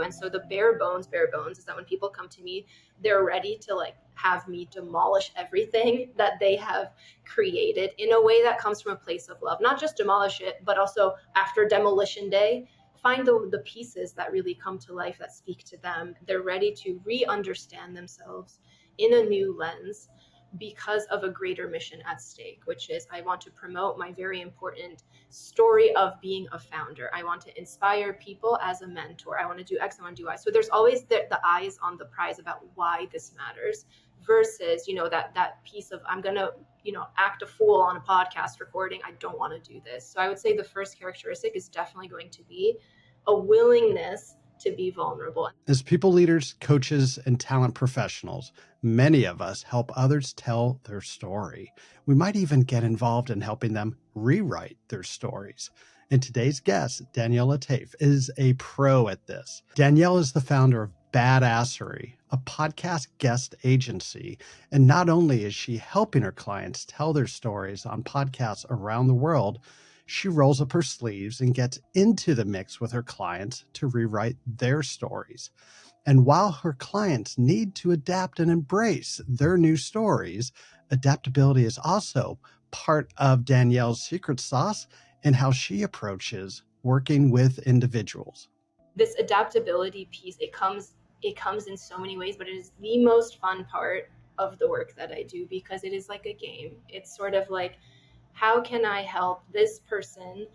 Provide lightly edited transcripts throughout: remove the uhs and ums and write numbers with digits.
And so the bare bones is that when people come to me, they're ready to like have me demolish everything that they have created in a way that comes from a place of love. Not just demolish it, but also after demolition day, find the pieces that really come to life, that speak to them. They're ready to re-understand themselves in a new lens because of a greater mission at stake, which is I want to promote my very important story of being a founder. I want to inspire people as a mentor. I want to do X, I want to do Y. So there's always the eyes on the prize about why this matters versus, that piece of I'm going to, act a fool on a podcast recording. I don't want to do this. So I would say the first characteristic is definitely going to be a willingness to be vulnerable. As people leaders, coaches, and talent professionals, many of us help others tell their story. We might even get involved in helping them rewrite their stories. And today's guest, Danielle Letayf, is a pro at this. Danielle is the founder of Badassery, a podcast guest agency. And not only is she helping her clients tell their stories on podcasts around the world, she rolls up her sleeves and gets into the mix with her clients to rewrite their stories. And while her clients need to adapt and embrace their new stories, adaptability is also part of Danielle's secret sauce in how she approaches working with individuals. This adaptability piece, it comes in so many ways, but it is the most fun part of the work that I do because it is like a game. It's sort of like, how can I help this person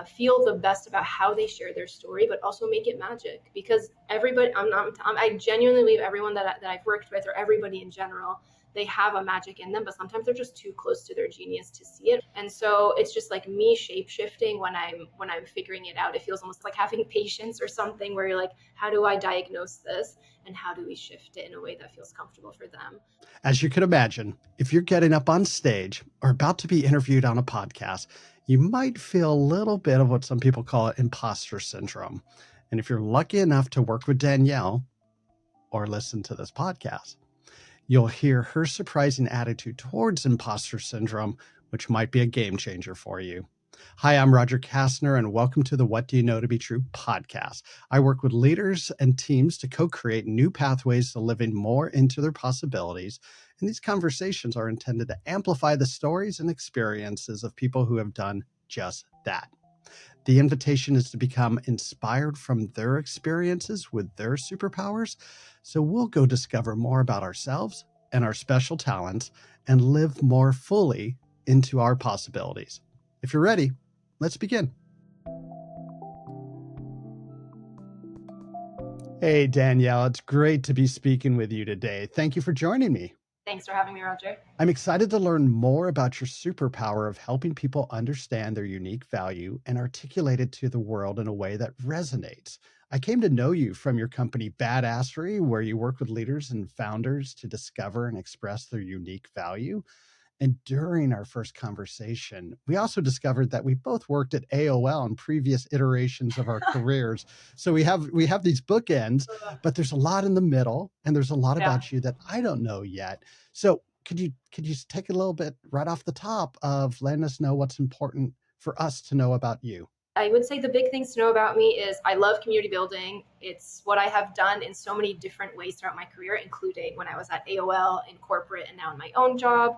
feel the best about how they share their story, but also make it magic? Because everybody, I genuinely believe everyone that I've worked with, or everybody in general, they have a magic in them, but sometimes they're just too close to their genius to see it. And so it's just like me shape shifting when I'm figuring it out. It feels almost like having patience or something, where you're like, how do I diagnose this? And how do we shift it in a way that feels comfortable for them? As you can imagine, if you're getting up on stage or about to be interviewed on a podcast, you might feel a little bit of what some people call imposter syndrome. And if you're lucky enough to work with Danielle or listen to this podcast, you'll hear her surprising attitude towards imposter syndrome, which might be a game changer for you. Hi, I'm Roger Kastner, and welcome to the What Do You Know to Be True podcast. I work with leaders and teams to co-create new pathways to living more into their possibilities. And these conversations are intended to amplify the stories and experiences of people who have done just that. The invitation is to become inspired from their experiences with their superpowers. So we'll go discover more about ourselves and our special talents and live more fully into our possibilities. If you're ready, let's begin. Hey, Danielle, it's great to be speaking with you today. Thank you for joining me. Thanks for having me, Roger. I'm excited to learn more about your superpower of helping people understand their unique value and articulate it to the world in a way that resonates. I came to know you from your company, Badassery, where you work with leaders and founders to discover and express their unique value. And during our first conversation, we also discovered that we both worked at AOL in previous iterations of our careers. So we have these bookends, but there's a lot in the middle, and there's a lot about you that I don't know yet. So could you take a little bit right off the top of letting us know what's important for us to know about you? I would say the big things to know about me is I love community building. It's what I have done in so many different ways throughout my career, including when I was at AOL in corporate and now in my own job.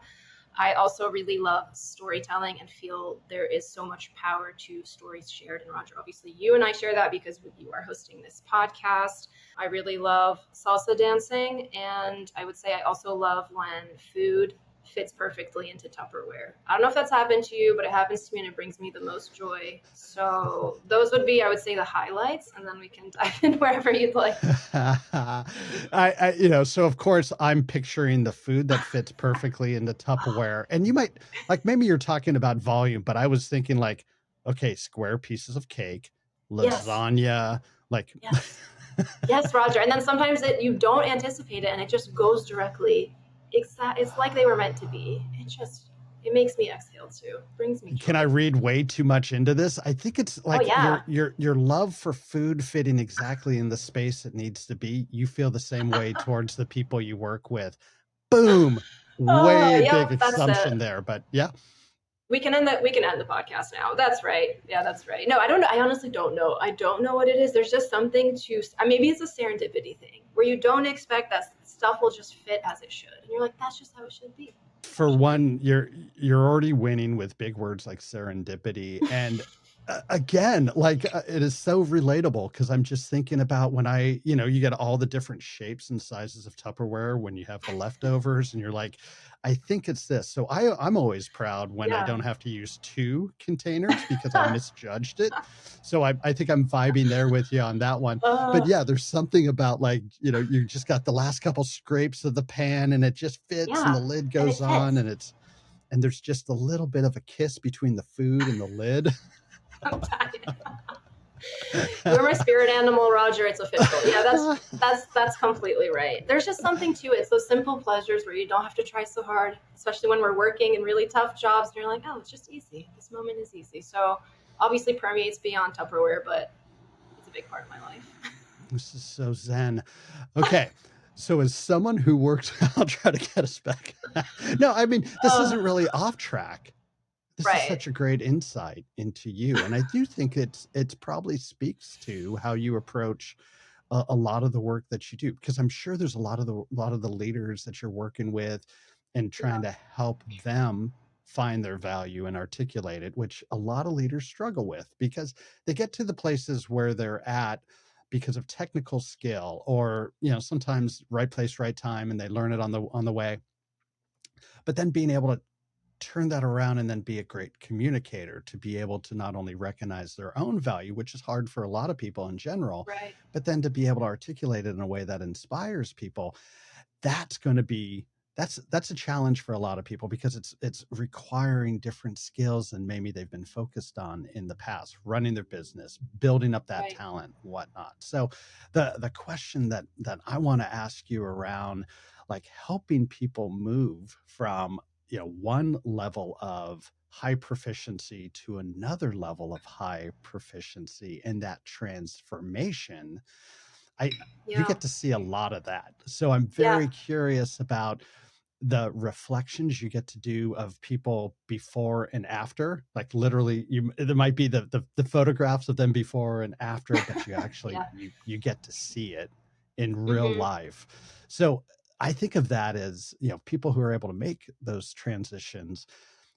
I also really love storytelling and feel there is so much power to stories shared. And Roger, obviously you and I share that because you are hosting this podcast. I really love salsa dancing. And I would say I also love when food fits perfectly into Tupperware. I don't know if that's happened to you, but it happens to me and it brings me the most joy. So those would be, I would say, the highlights, and then we can dive in wherever you'd like. So of course I'm picturing the food that fits perfectly into Tupperware. And you might, like, maybe you're talking about volume, but I was thinking like, okay, square pieces of cake, lasagna, yes. Yes, Roger. And then sometimes you don't anticipate it and it just goes directly. It's like they were meant to be. It makes me exhale too. Brings me joy. Can I read way too much into this? I think it's like your love for food fitting exactly in the space it needs to be. You feel the same way towards the people you work with. Boom. Big assumption there, but yeah. We can end the podcast now. That's right. Yeah, that's right. No, I don't know. I honestly don't know. I don't know what it is. There's just something to, maybe it's a serendipity thing where you don't expect that stuff will just fit as it should. And you're like, that's just how it should be. For one, you're already winning with big words like serendipity. And again, like it is so relatable because I'm just thinking about when you get all the different shapes and sizes of Tupperware when you have the leftovers and you're like, I think it's this. So I'm always proud when I Yeah. don't have to use 2 containers because I misjudged it. So I think I'm vibing there with you on that one. But yeah, there's something about like, you just got the last couple scrapes of the pan and it just fits and the yeah. lid And it goes on fits. and there's just a little bit of a kiss between the food and the lid. I'm tired. You're my spirit animal, Roger. It's official. Yeah, that's completely right. There's just something to it. It's those simple pleasures where you don't have to try so hard, especially when we're working in really tough jobs. And you're like, oh, it's just easy. This moment is easy. So obviously permeates beyond Tupperware, but it's a big part of my life. This is so zen. Okay. So as someone who works, I'll try to get us back. No, I mean, this isn't really off track. This is Right. such a great insight into you. And I do think it's probably speaks to how you approach a lot of the work that you do, because I'm sure there's a lot of the leaders that you're working with and trying to help them find their value and articulate it, which a lot of leaders struggle with because they get to the places where they're at because of technical skill or sometimes right place, right time, and they learn it on the way. But then being able to turn that around and then be a great communicator to be able to not only recognize their own value, which is hard for a lot of people in general, Right. but then to be able to articulate it in a way that inspires people. That's going to be that's a challenge for a lot of people because it's requiring different skills than maybe they've been focused on in the past, running their business, building up that Right. talent, whatnot. So the question that I want to ask you around like helping people move from one level of high proficiency to another level of high proficiency and that transformation, you get to see a lot of that. So I'm very curious about the reflections you get to do of people before and after. Like literally, there might be the photographs of them before and after, but you actually you get to see it in real life. So I think of that as people who are able to make those transitions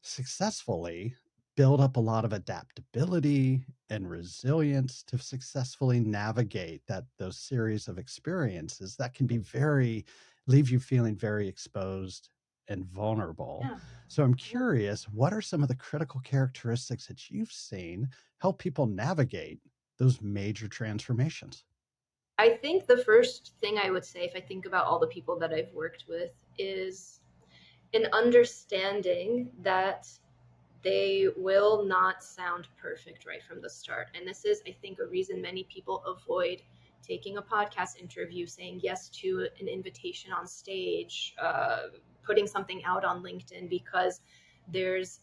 successfully build up a lot of adaptability and resilience to successfully navigate those series of experiences that can be leave you feeling very exposed and vulnerable. So I'm curious, what are some of the critical characteristics that you've seen help people navigate those major transformations? I think the first thing I would say, if I think about all the people that I've worked with, is an understanding that they will not sound perfect right from the start. And this is, I think, a reason many people avoid taking a podcast interview, saying yes to an invitation on stage, putting something out on LinkedIn, because there's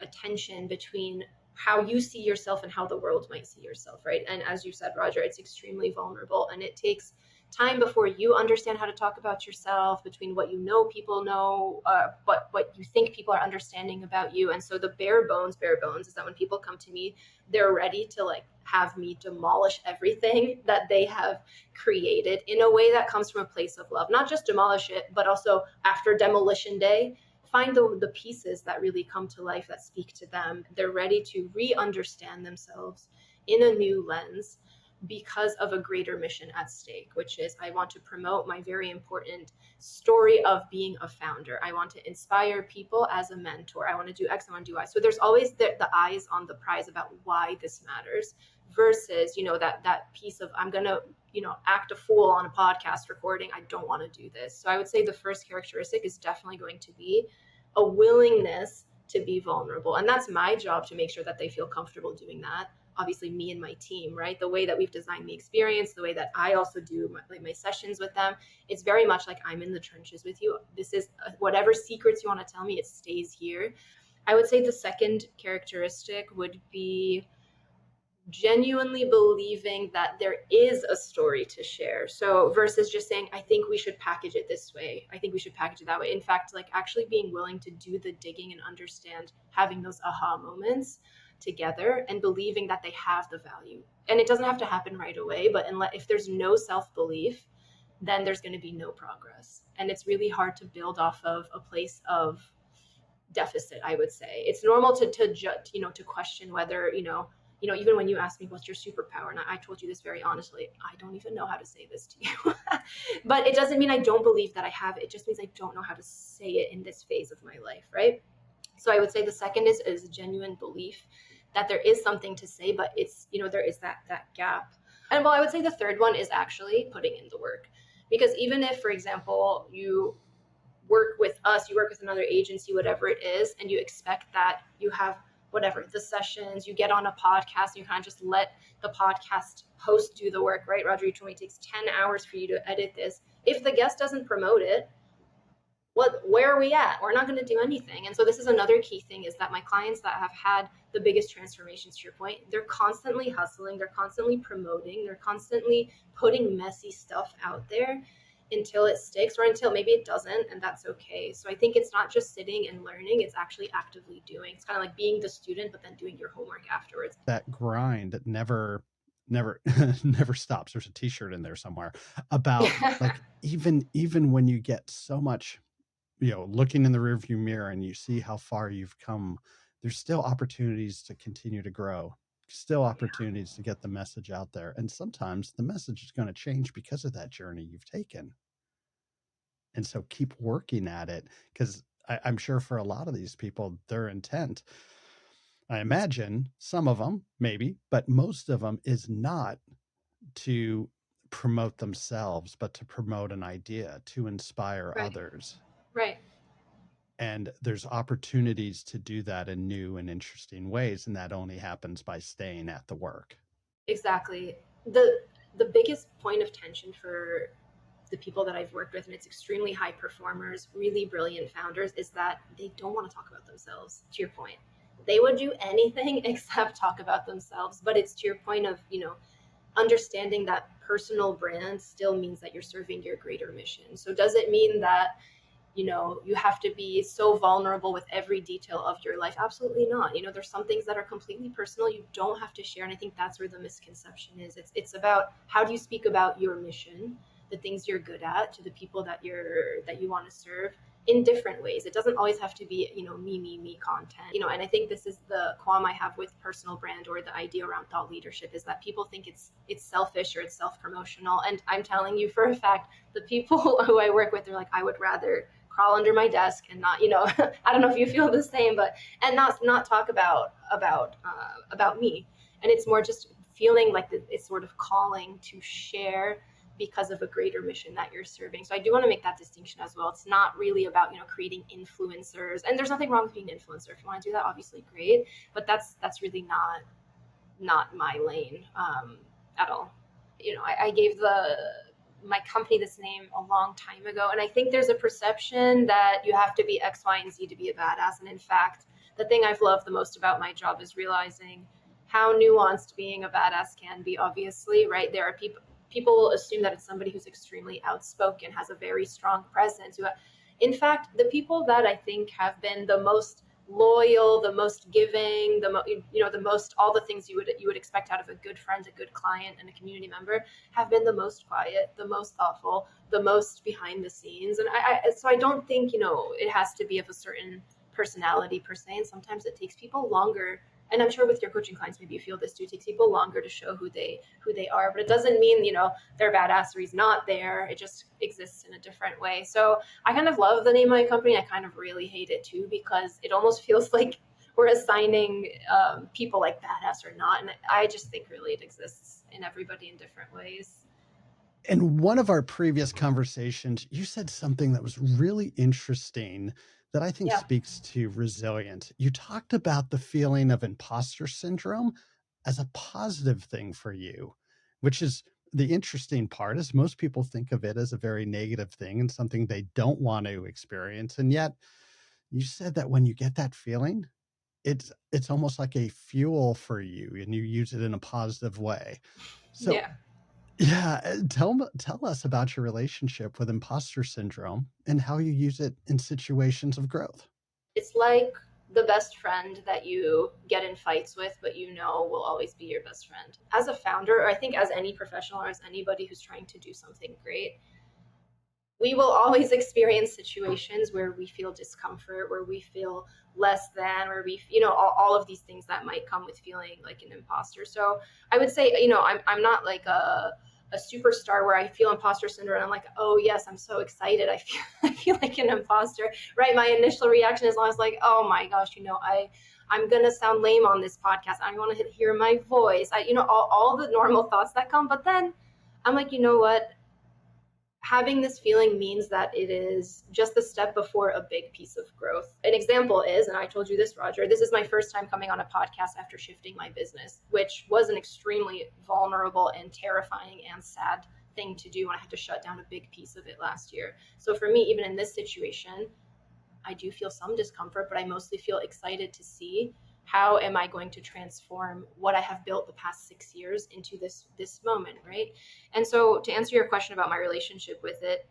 a tension between how you see yourself and how the world might see yourself, right? And as you said, Roger, it's extremely vulnerable, and it takes time before you understand how to talk about yourself, between what people know, what you think people are understanding about you. And so the bare bones is that when people come to me, they're ready to like have me demolish everything that they have created in a way that comes from a place of love. Not just demolish it, but also after demolition day, find the pieces that really come to life, that speak to them. They're ready to re-understand themselves in a new lens because of a greater mission at stake, which is I want to promote my very important story of being a founder. I want to inspire people as a mentor. I want to do X, I want to do Y. So there's always the eyes on the prize about why this matters versus, that piece of I'm going to, act a fool on a podcast recording. I don't want to do this. So I would say the first characteristic is definitely going to be a willingness to be vulnerable. And that's my job to make sure that they feel comfortable doing that. Obviously me and my team, right? The way that we've designed the experience, the way that I also do my sessions with them, it's very much like I'm in the trenches with you. This is whatever secrets you want to tell me, it stays here. I would say the second characteristic would be genuinely believing that there is a story to share. So versus just saying, I think we should package it this way. I think we should package it that way. In fact, like actually being willing to do the digging and understand, having those aha moments together and believing that they have the value. And it doesn't have to happen right away, but if there's no self-belief, then there's going to be no progress. And it's really hard to build off of a place of deficit, I would say. It's normal to judge, to question whether, even when you ask me what's your superpower, and I told you this very honestly, I don't even know how to say this to you. But it doesn't mean I don't believe that I have it. It just means I don't know how to say it in this phase of my life, right? So I would say the second is a genuine belief that there is something to say, but it's, there is that gap. And well, I would say the third one is actually putting in the work. Because even if, for example, you work with us, you work with another agency, whatever it is, and you expect that you have whatever the sessions, you get on a podcast, and you kind of just let the podcast host do the work, right? Roger, you told me it takes 10 hours for you to edit this. If the guest doesn't promote it, where are we at? We're not going to do anything. And so this is another key thing, is that my clients that have had the biggest transformations, to your point, they're constantly hustling, they're constantly promoting, they're constantly putting messy stuff out there until it sticks, or until maybe it doesn't, and that's okay. So I think it's not just sitting and learning, it's actually actively doing. It's kind of like being the student, but then doing your homework afterwards. That grind never never stops. There's a t-shirt in there somewhere about like even when you get so much, looking in the rearview mirror and you see how far you've come, there's still opportunities to continue to grow, still opportunities to get the message out there. And sometimes the message is going to change because of that journey you've taken. And so keep working at it, because I'm sure for a lot of these people, their intent, I imagine some of them maybe, but most of them is not to promote themselves, but to promote an idea, to inspire Right. others. Right. And there's opportunities to do that in new and interesting ways. And that only happens by staying at the work. Exactly. The biggest point of tension for the people that I've worked with, and it's extremely high performers, really brilliant founders, is that they don't want to talk about themselves, to your point. They would do anything except talk about themselves. But it's to your point of, understanding that personal brand still means that you're serving your greater mission. So does it mean that, you have to be so vulnerable with every detail of your life? Absolutely not. There's some things that are completely personal you don't have to share. And I think that's where the misconception is. It's about how do you speak about your mission, the things you're good at, to the people that you want to serve in different ways. It doesn't always have to be, me content. And I think this is the qualm I have with personal brand, or the idea around thought leadership, is that people think it's selfish or it's self-promotional. And I'm telling you for a fact, the people who I work with are like, I would rather crawl under my desk and not, I don't know if you feel the same, but and not talk about me. And it's more just feeling like it's sort of calling to share because of a greater mission that you're serving. So I do want to make that distinction as well. It's not really about, creating influencers, and there's nothing wrong with being an influencer. If you want to do that, obviously great, but that's really not my lane at all. I gave my company this name a long time ago, and I think there's a perception that you have to be X, Y, and Z to be a badass. And in fact, the thing I've loved the most about my job is realizing how nuanced being a badass can be. Obviously, right? There are people will assume that it's somebody who's extremely outspoken, has a very strong presence. In fact, the people that I think have been the most loyal, the most giving, the most, all the things you would expect out of a good friend, a good client, and a community member, have been the most quiet, the most thoughtful, the most behind the scenes. And so I don't think, it has to be of a certain personality per se. And sometimes it takes people longer. And I'm sure with your coaching clients, maybe you feel this too. It takes people longer to show who they are, but it doesn't mean, their badassery is not there. It just exists in a different way. So I kind of love the name of my company. I kind of really hate it too, because it almost feels like we're assigning people like badass or not. And I just think really it exists in everybody in different ways. In one of our previous conversations, you said something that was really interesting that I think speaks to resilience. You talked about the feeling of imposter syndrome as a positive thing for you, which is the interesting part. Is most people think of it as a very negative thing and something they don't want to experience. And yet you said that when you get that feeling, it's almost like a fuel for you, and you use it in a positive way. So Yeah. yeah, tell us about your relationship with imposter syndrome and how you use it in situations of growth. It's like the best friend that you get in fights with, but will always be your best friend. As a founder, or I think as any professional or as anybody who's trying to do something great, we will always experience situations where we feel discomfort, where we feel less than, where we, all of these things that might come with feeling like an imposter. So I would say, I'm not like a superstar where I feel imposter syndrome. I'm like, oh yes, I'm so excited. I feel like an imposter, right? My initial reaction is always like, oh my gosh, I'm gonna sound lame on this podcast. I want to hear my voice. All the normal thoughts that come. But then I'm like, you know what? Having this feeling means that it is just the step before a big piece of growth. An example is, and I told you this, Roger, this is my first time coming on a podcast after shifting my business, which was an extremely vulnerable and terrifying and sad thing to do when I had to shut down a big piece of it last year. So for me, even in this situation, I do feel some discomfort, but I mostly feel excited to see how am I going to transform what I have built the past 6 years into this moment, right? And so to answer your question about my relationship with it,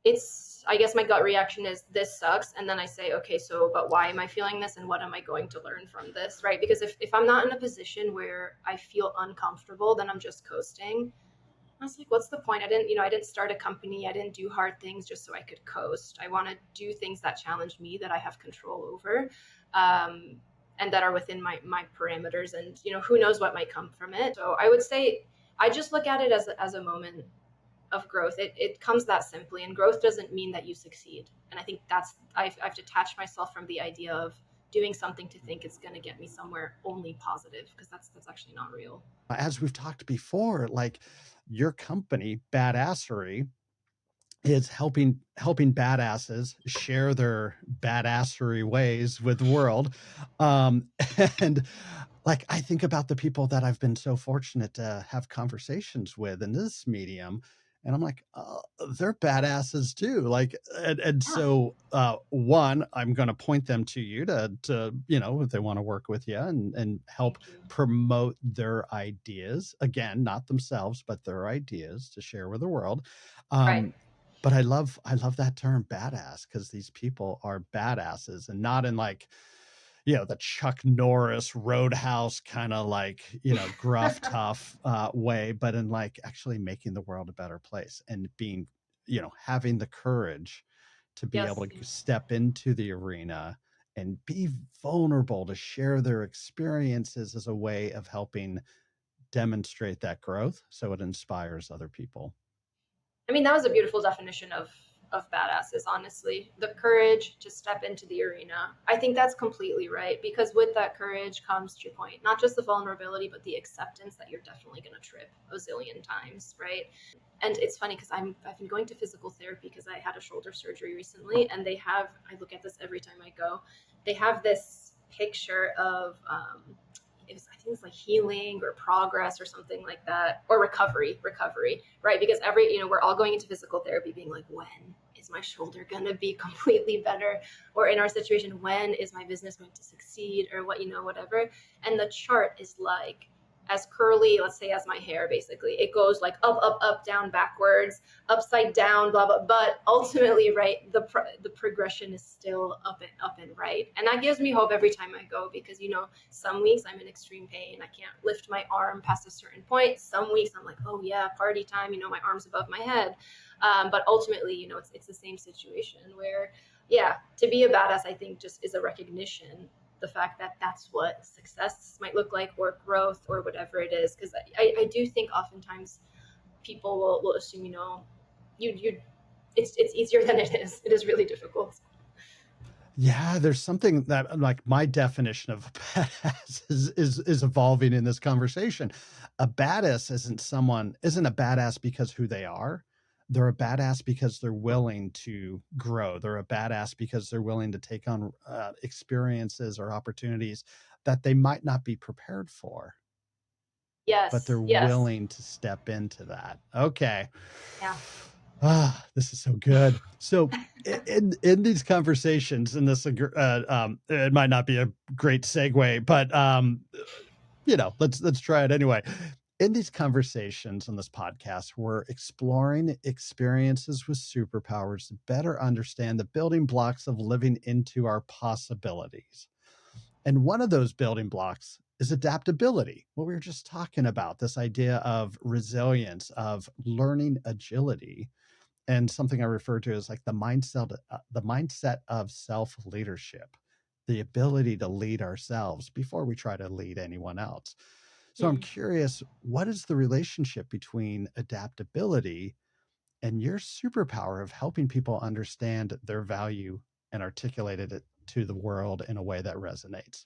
it's, I guess my gut reaction is this sucks, and then I say, okay, so but why am I feeling this, and what am I going to learn from this, right? Because if I'm not in a position where I feel uncomfortable, then I'm just coasting. I was like, what's the point? I didn't start a company. I didn't do hard things just so I could coast. I want to do things that challenge me, that I have control over, um, and that are within my parameters. And, who knows what might come from it. So I would say I just look at it as a moment of growth. It comes that simply. And growth doesn't mean that you succeed. And I think I've detached myself from the idea of doing something to think it's going to get me somewhere only positive, because that's actually not real. As we've talked before, like your company, Badassery, is helping badasses share their badassery ways with the world. Um, and like I think about the people that I've been so fortunate to have conversations with in this medium, and I'm like, oh, they're badasses too. Like, and Yeah. so one, I'm going to point them to you to if they want to work with you and help Thank you. promote their ideas. Again, not themselves, but their ideas to share with the world. Right. Um, but I love that term badass, because these people are badasses, and not in like, the Chuck Norris Roadhouse kind of like, gruff, tough way, but in like actually making the world a better place, and being, having the courage to be able Yes. to step into the arena and be vulnerable to share their experiences as a way of helping demonstrate that growth so it inspires other people. I mean, that was a beautiful definition of badasses, honestly. The courage to step into the arena. I think that's completely right, because with that courage comes, to your point, not just the vulnerability, but the acceptance that you're definitely going to trip a zillion times, right? And it's funny because I've been going to physical therapy because I had a shoulder surgery recently, and I look at this every time I go. They have this picture of I think it's like healing or progress or something like that, or recovery, right? Because we're all going into physical therapy being like, when is my shoulder going to be completely better? Or in our situation, when is my business going to succeed, or whatever. And the chart is like as curly, let's say, as my hair. Basically, it goes like up, down, backwards, upside down, blah blah. But ultimately, right, the progression is still up and right, and that gives me hope every time I go, because some weeks I'm in extreme pain, I can't lift my arm past a certain point. Some weeks I'm like, oh yeah, party time, my arm's above my head. But ultimately, it's the same situation where, yeah, to be a badass, I think, just is a recognition, the fact that that's what success might look like, or growth, or whatever it is. Because I do think oftentimes people will assume, you it's easier than it is. It is really difficult. Yeah, there's something that like my definition of a badass is evolving in this conversation. A badass isn't a badass because who they are. They're a badass because they're willing to grow. They're a badass because they're willing to take on experiences or opportunities that they might not be prepared for, but Yes, they're yes. willing to step into that. Okay. Yeah. This is so good. So in these conversations, and this it might not be a great segue, but let's try it anyway. In these conversations on this podcast, we're exploring experiences with superpowers to better understand the building blocks of living into our possibilities. And one of those building blocks is adaptability. What we were just talking about, this idea of resilience, of learning agility, and something I refer to as like the mindset of self-leadership, the ability to lead ourselves before we try to lead anyone else. So I'm curious, what is the relationship between adaptability and your superpower of helping people understand their value and articulate it to the world in a way that resonates?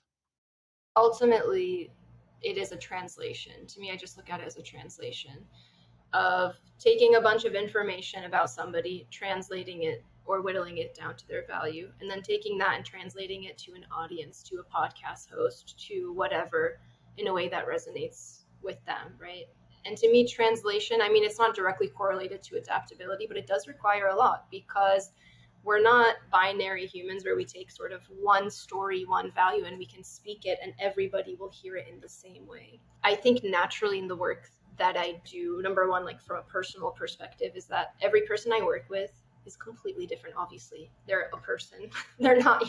Ultimately, it is a translation. To me, I just look at it as a translation of taking a bunch of information about somebody, translating it or whittling it down to their value, and then taking that and translating it to an audience, to a podcast host, to whatever, in a way that resonates with them, right? And to me, translation, I mean, it's not directly correlated to adaptability, but it does require a lot, because we're not binary humans where we take sort of one story, one value, and we can speak it and everybody will hear it in the same way. I think naturally in the work that I do, number one, like from a personal perspective, is that every person I work with is completely different. Obviously, they're a person. They're not,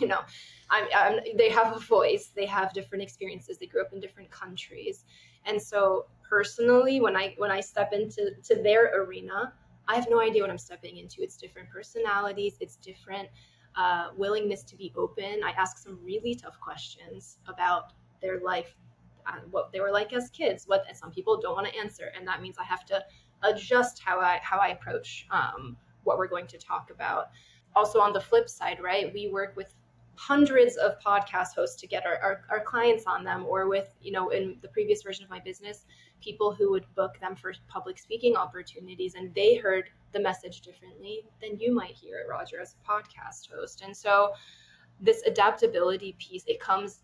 they have a voice. They have different experiences. They grew up in different countries, and so personally, when I step into their arena, I have no idea what I'm stepping into. It's different personalities. It's different willingness to be open. I ask some really tough questions about their life, what they were like as kids, what some people don't want to answer, and that means I have to adjust how I approach what we're going to talk about. Also, on the flip side, right, we work with hundreds of podcast hosts to get our clients on them, or with, in the previous version of my business, people who would book them for public speaking opportunities, and they heard the message differently than you might hear it, Roger, as a podcast host. And so this adaptability piece, it comes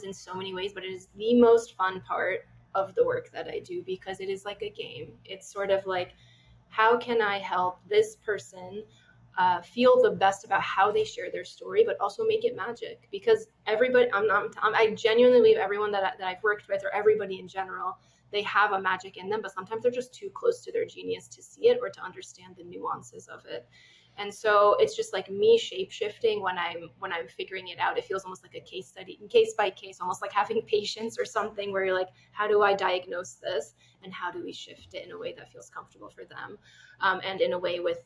in so many ways, but it is the most fun part of the work that I do, because it is like a game. It's sort of like, how can I help this person feel the best about how they share their story, but also make it magic? Because everybody, I genuinely believe everyone that I've worked with, or everybody in general, they have a magic in them, but sometimes they're just too close to their genius to see it or to understand the nuances of it. And so it's just like me shape shifting when I'm figuring it out. It feels almost like a case study, case by case, almost like having patience or something, where you're like, how do I diagnose this, and how do we shift it in a way that feels comfortable for them, and in a way with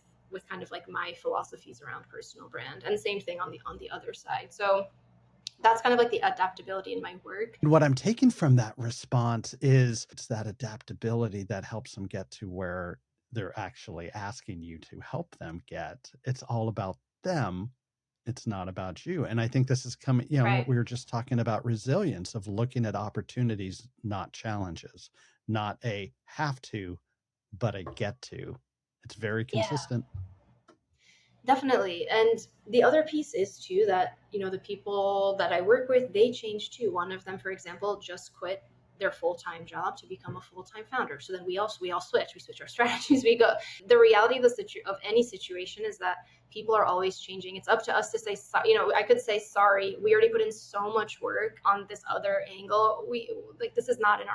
kind of like my philosophies around personal brand, and same thing on the other side. So that's kind of like the adaptability in my work. And what I'm taking from that response is it's that adaptability that helps them get to where they're actually asking you to help them get. It's all about them. It's not about you. And I think this is coming, Right. What we were just talking about, resilience, of looking at opportunities, not challenges, not a have to, but a get to. It's very consistent. Yeah. Definitely. And the other piece is too that, the people that I work with, they change too. One of them, for example, just quit their full-time job to become a full-time founder. So then we all switch. We switch our strategies. We go. The reality of any situation is that people are always changing. It's up to us to say, I could say, sorry, we already put in so much work on this other angle. This is not in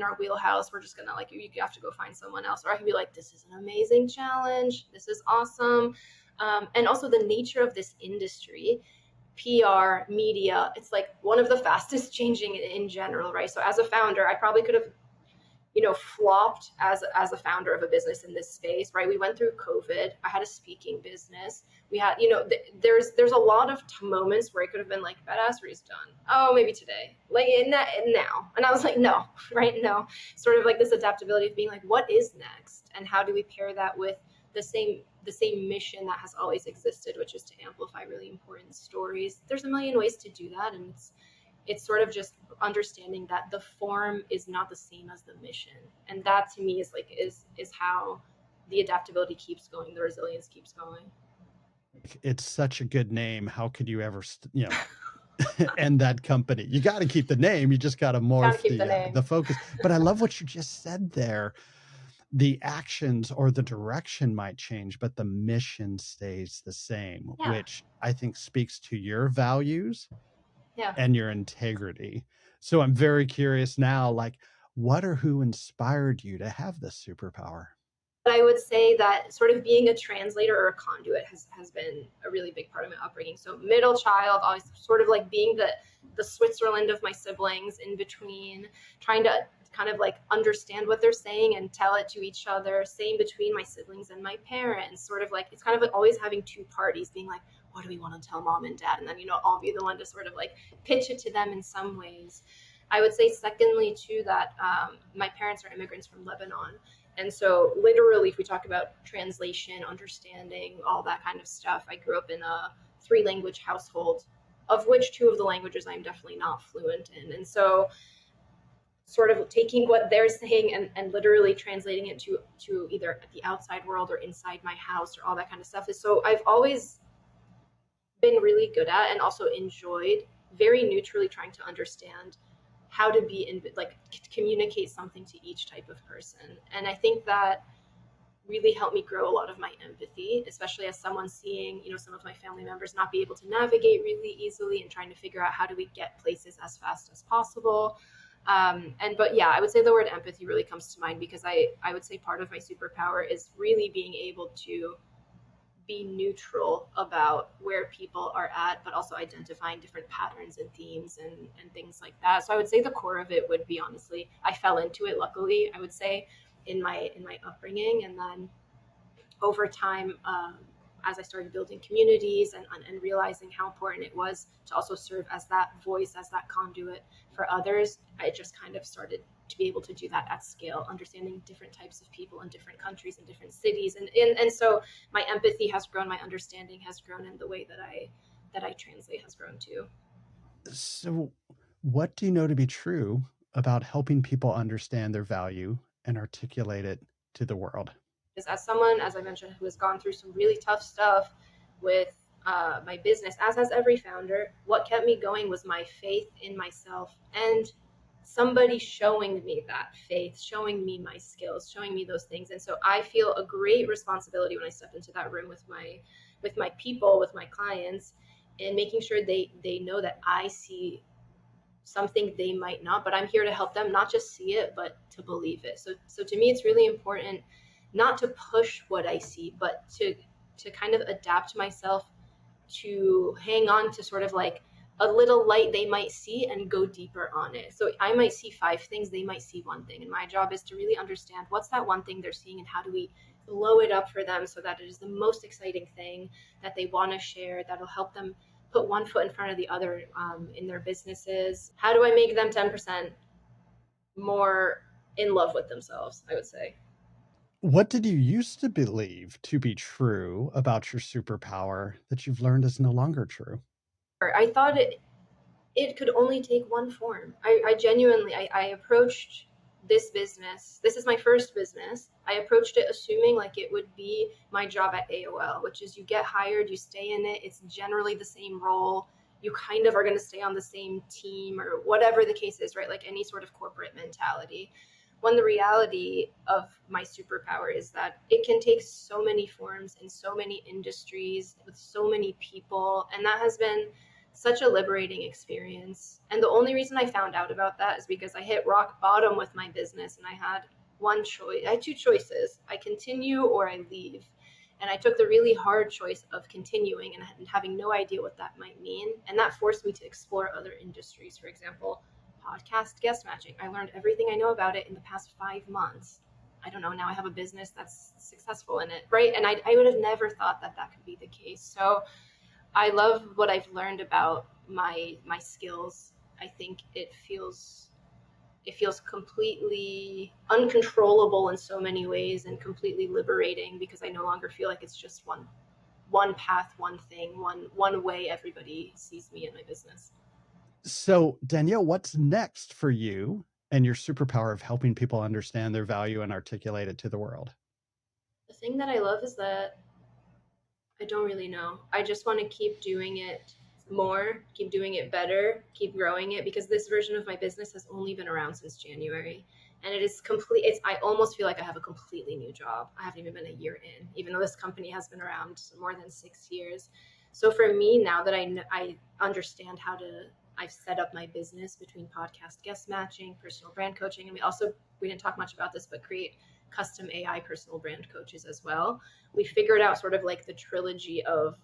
our wheelhouse. We're just gonna, you have to go find someone else. Or I could be like, this is an amazing challenge. This is awesome. And also the nature of this industry, PR, media, it's like one of the fastest changing in general, right? So as a founder, I probably could have, flopped as a founder of a business in this space, right? We went through COVID. I had a speaking business. We had, there's a lot of moments where I could have been like, Badassery is done. Oh, maybe today, now. And I was like, no, right? No, sort of like this adaptability of being like, what is next? And how do we pair that with the same mission that has always existed, which is to amplify really important stories? There's a million ways to do that, and it's sort of just understanding that the form is not the same as the mission, and that to me is how the adaptability keeps going, the resilience keeps going. It's such a good name. How could you ever end that company? You got to keep the name. You just got to morph the focus. But I love what you just said there. The actions or the direction might change, but the mission stays the same, Yeah. which I think speaks to your values Yeah. and your integrity. So I'm very curious now, like, what or who inspired you to have this superpower? But I would say that sort of being a translator or a conduit has been a really big part of my upbringing. So middle child, always sort of like being the Switzerland of my siblings in between, trying to kind of like understand what they're saying and tell it to each other. Same between my siblings and my parents. Sort of like it's kind of like always having two parties, being like, what do we want to tell mom and dad? And then, I'll be the one to sort of like pitch it to them in some ways. I would say, secondly, too, that my parents are immigrants from Lebanon. And so, literally, if we talk about translation, understanding, all that kind of stuff, I grew up in a 3-language household, of which 2 of the languages I'm definitely not fluent in. And so, sort of taking what they're saying and literally translating it to either the outside world or inside my house or all that kind of stuff is so I've always been really good at and also enjoyed very neutrally trying to understand how to be in like communicate something to each type of person. And I think that really helped me grow a lot of my empathy, especially as someone seeing, some of my family members not be able to navigate really easily and trying to figure out how do we get places as fast as possible. But yeah, I would say the word empathy really comes to mind because I would say part of my superpower is really being able to be neutral about where people are at, but also identifying different patterns and themes and things like that. So I would say the core of it would be, honestly, I fell into it, luckily, I would say, in my upbringing. And then over time, as I started building communities and realizing how important it was to also serve as that voice, as that conduit for others, I just kind of started to be able to do that at scale, understanding different types of people in different countries and different cities. And so my empathy has grown, my understanding has grown, and the way that I translate has grown too. So, what do you know to be true about helping people understand their value and articulate it to the world? As someone, as I mentioned, who has gone through some really tough stuff with my business, as has every founder, what kept me going was my faith in myself and somebody showing me that faith, showing me my skills, showing me those things. And so I feel a great responsibility when I step into that room with my people, with my clients, and making sure they know that I see something they might not, but I'm here to help them not just see it, but to believe it. So to me, it's really important not to push what I see, but to kind of adapt myself to hang on to sort of like a little light they might see and go deeper on it. So I might see 5 things, they might see 1 thing. And my job is to really understand what's that 1 thing they're seeing and how do we blow it up for them so that it is the most exciting thing that they want to share, that'll help them put 1 foot in front of the other in their businesses. How do I make them 10% more in love with themselves, I would say. What did you used to believe to be true about your superpower that you've learned is no longer true? I thought it could only take 1 form. I genuinely, I approached this business. This is my first business. I approached it assuming like it would be my job at AOL, which is you get hired, you stay in it. It's generally the same role. You kind of are going to stay on the same team or whatever the case is, right? Like any sort of corporate mentality. When the reality of my superpower is that it can take so many forms in so many industries with so many people. And that has been such a liberating experience. And the only reason I found out about that is because I hit rock bottom with my business and I had 1 choice. I had 2 choices. I continue or I leave. And I took the really hard choice of continuing and having no idea what that might mean. And that forced me to explore other industries. For example, podcast guest matching. I learned everything I know about it in the past 5 months. I don't know, now I have a business that's successful in it, right? And I would have never thought that that could be the case. So I love what I've learned about my skills. I think it feels completely uncontrollable in so many ways and completely liberating because I no longer feel like it's just one path, 1 thing, one way everybody sees me in my business. So, Danielle, what's next for you and your superpower of helping people understand their value and articulate it to the world? The thing that I love is that I don't really know. I just want to keep doing it more, keep doing it better, keep growing it because this version of my business has only been around since January. And it is complete. I almost feel like I have a completely new job. I haven't even been a year in, even though this company has been around more than 6 years. So for me, now that I understand I've set up my business between podcast guest matching, personal brand coaching, and we didn't talk much about this, but create custom AI personal brand coaches as well. We figured out sort of like the trilogy of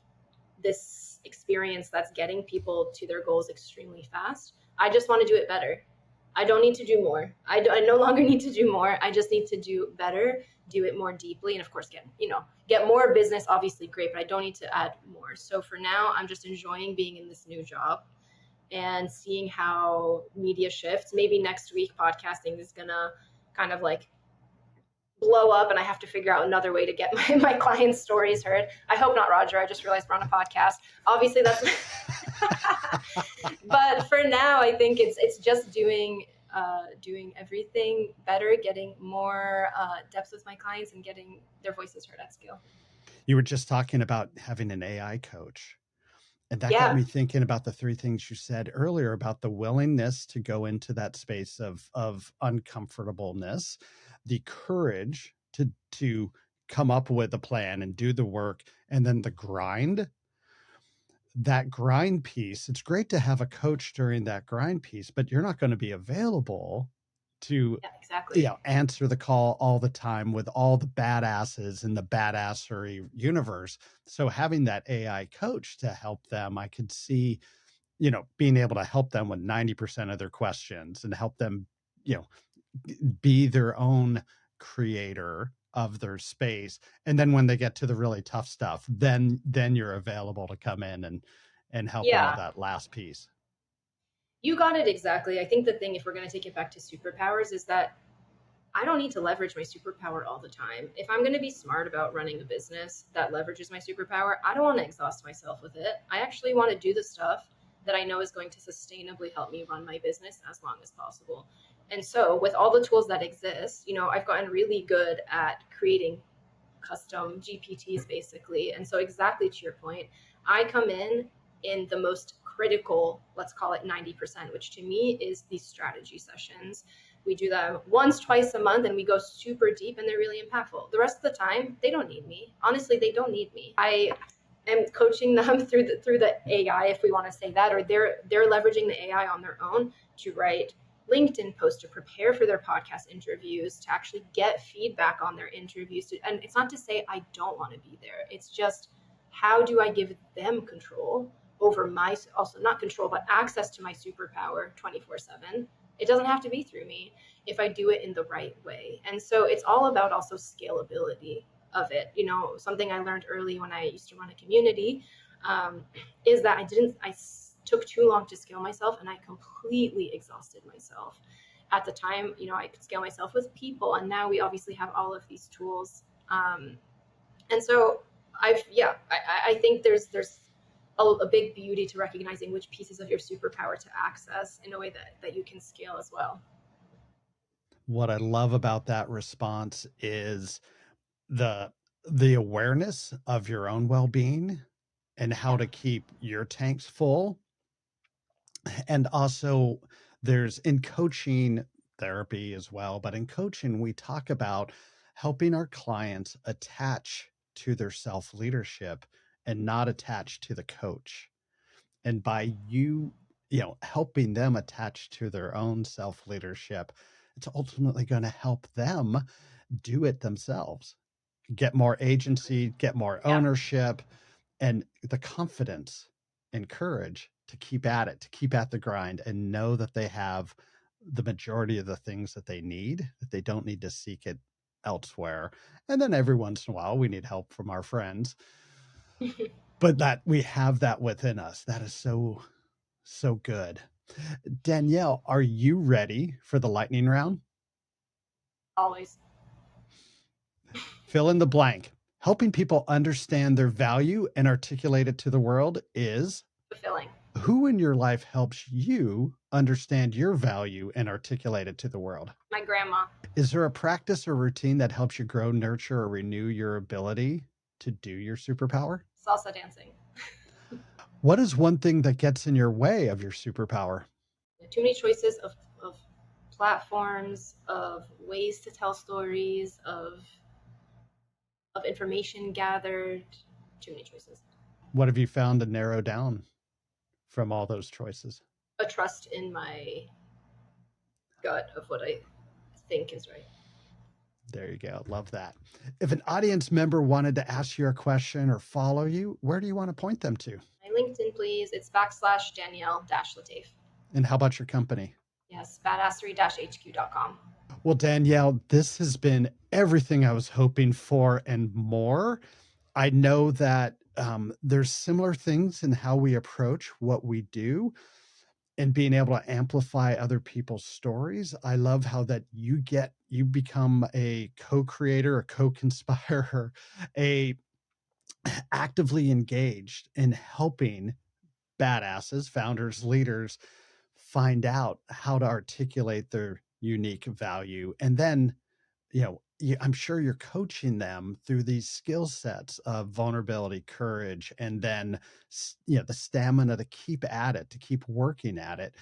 this experience that's getting people to their goals extremely fast. I just want to do it better. I don't need to do more. I no longer need to do more. I just need to do better, do it more deeply, and of course get more business. Obviously, great, but I don't need to add more. So for now, I'm just enjoying being in this new job and seeing how media shifts. Maybe next week, podcasting is gonna kind of like blow up and I have to figure out another way to get my clients' stories heard. I hope not, Roger. I just realized we're on a podcast. Obviously, that's but for now, I think it's just doing everything better, getting more depth with my clients, and getting their voices heard at scale. You were just talking about having an AI coach. And that got Yeah, me thinking about the three things you said earlier about the willingness to go into that space of uncomfortableness, the courage to come up with a plan and do the work, and then the grind. That grind piece, it's great to have a coach during that grind piece, but you're not going to be available to yeah, exactly. answer the call all the time with all the badasses in the badassery universe. So having that AI coach to help them, I could see, being able to help them with 90% of their questions and help them, be their own creator of their space. And then when they get to the really tough stuff, then you're available to come in and help them with Yeah, that last piece. you got it exactly. I think the thing, if we're going to take it back to superpowers, is that I don't need to leverage my superpower all the time. If I'm going to be smart about running a business that leverages my superpower, I don't want to exhaust myself with it. I actually want to do the stuff that I know is going to sustainably help me run my business as long as possible. And so, with all the tools that exist, I've gotten really good at creating custom GPTs basically. And so, exactly to your point, I come in the most critical, let's call it 90%, which to me is these strategy sessions. We do them once, twice a month, and we go super deep, and they're really impactful. The rest of the time, they don't need me. Honestly, they don't need me. I am coaching them through the AI, if we want to say that, or they're leveraging the AI on their own to write LinkedIn posts, to prepare for their podcast interviews, to actually get feedback on their interviews. And it's not to say I don't want to be there. It's just, how do I give them control over also not control, but access to my superpower 24/7? It doesn't have to be through me if I do it in the right way. And so it's all about also scalability of it. Something I learned early when I used to run a community is that I took too long to scale myself, and I completely exhausted myself. At the time, I could scale myself with people, and now we obviously have all of these tools. And so I think there's a big beauty to recognizing which pieces of your superpower to access in a way that you can scale as well. What I love about that response is the awareness of your own well-being and how to keep your tanks full. And also there's in coaching therapy as well, but in coaching we talk about helping our clients attach to their self-leadership and not attach to the coach. And by helping them attach to their own self-leadership, it's ultimately going to help them do it themselves, get more agency, get more Yeah. ownership, and the confidence and courage to keep at it, to keep at the grind, and know that they have the majority of the things that they need, that they don't need to seek it elsewhere. And then every once in a while, we need help from our friends, but that we have that within us. That is so, so good. Danielle, are you ready for the lightning round? Always. Fill in the blank. Helping people understand their value and articulate it to the world is Fulfilling. who in your life helps you understand your value and articulate it to the world? My grandma. Is there a practice or routine that helps you grow, nurture, or renew your ability to do your superpower? Salsa dancing. What is one thing that gets in your way of your superpower? Too many choices of platforms, of ways to tell stories, of information gathered. Too many choices. What have you found to narrow down from all those choices? A trust in my gut of what I think is right. There you go. Love that. If an audience member wanted to ask you a question or follow you, where do you want to point them to? My LinkedIn, please. It's /Danielle Letayf. And how about your company? Yes, badassery-hq.com. Well, Danielle, this has been everything I was hoping for and more. I know that there's similar things in how we approach what we do and being able to amplify other people's stories. I love how that you become a co-creator, a co-conspirer, a actively engaged in helping badasses, founders, leaders find out how to articulate their unique value. And then, I'm sure you're coaching them through these skill sets of vulnerability, courage, and then, the stamina to keep at it, to keep working at it,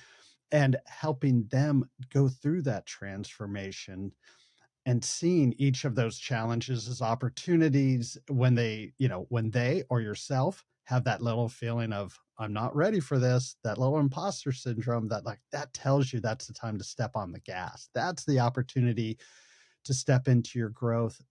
and helping them go through that transformation and seeing each of those challenges as opportunities when they or yourself have that little feeling of, I'm not ready for this, that little imposter syndrome, that tells you that's the time to step on the gas. That's the opportunity to step into your growth,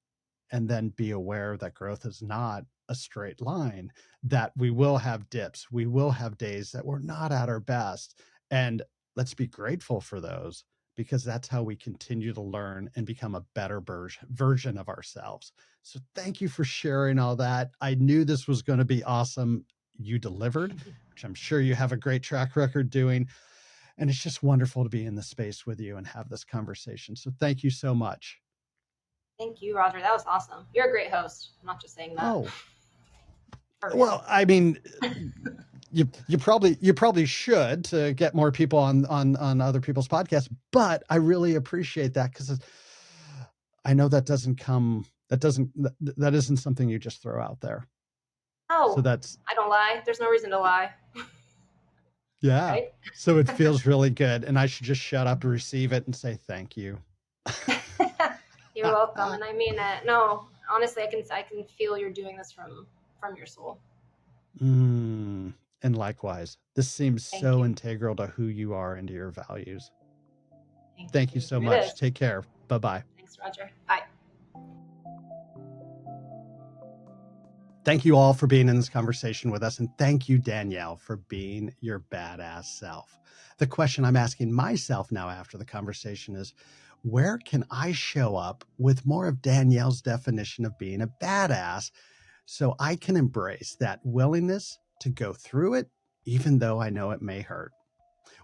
and then be aware that growth is not a straight line, that we will have dips. We will have days that we're not at our best. And let's be grateful for those, because that's how we continue to learn and become a better version of ourselves. So thank you for sharing all that. I knew this was going to be awesome. You delivered, which I'm sure you have a great track record doing. And it's just wonderful to be in the space with you and have this conversation. So thank you so much. Thank you, Roger. That was awesome. You're a great host. I'm not just saying that. Oh, well, I mean, you probably should, to get more people on other people's podcasts, but I really appreciate that, because I know that isn't something you just throw out there. Oh, so I don't lie. There's no reason to lie. Yeah. Right? So it feels really good, and I should just shut up and receive it and say thank you. You're welcome, and I mean it. No, honestly, I can feel you're doing this from your soul. And likewise, this seems so integral to who you are and to your values. Thank you so much. Take care. Bye-bye. Thanks, Roger. Bye. Thank you all for being in this conversation with us. And thank you, Danielle, for being your badass self. The question I'm asking myself now after the conversation is, where can I show up with more of Danielle's definition of being a badass, so I can embrace that willingness to go through it, even though I know it may hurt?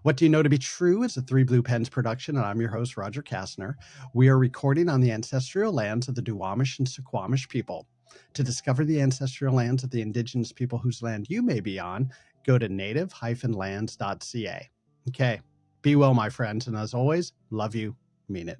What Do You Know to Be True is a Three Blue Pens production, and I'm your host, Roger Kastner. We are recording on the ancestral lands of the Duwamish and Suquamish people. To discover the ancestral lands of the indigenous people whose land you may be on, go to native-lands.ca. Okay, be well, my friends, and as always, love you, mean it.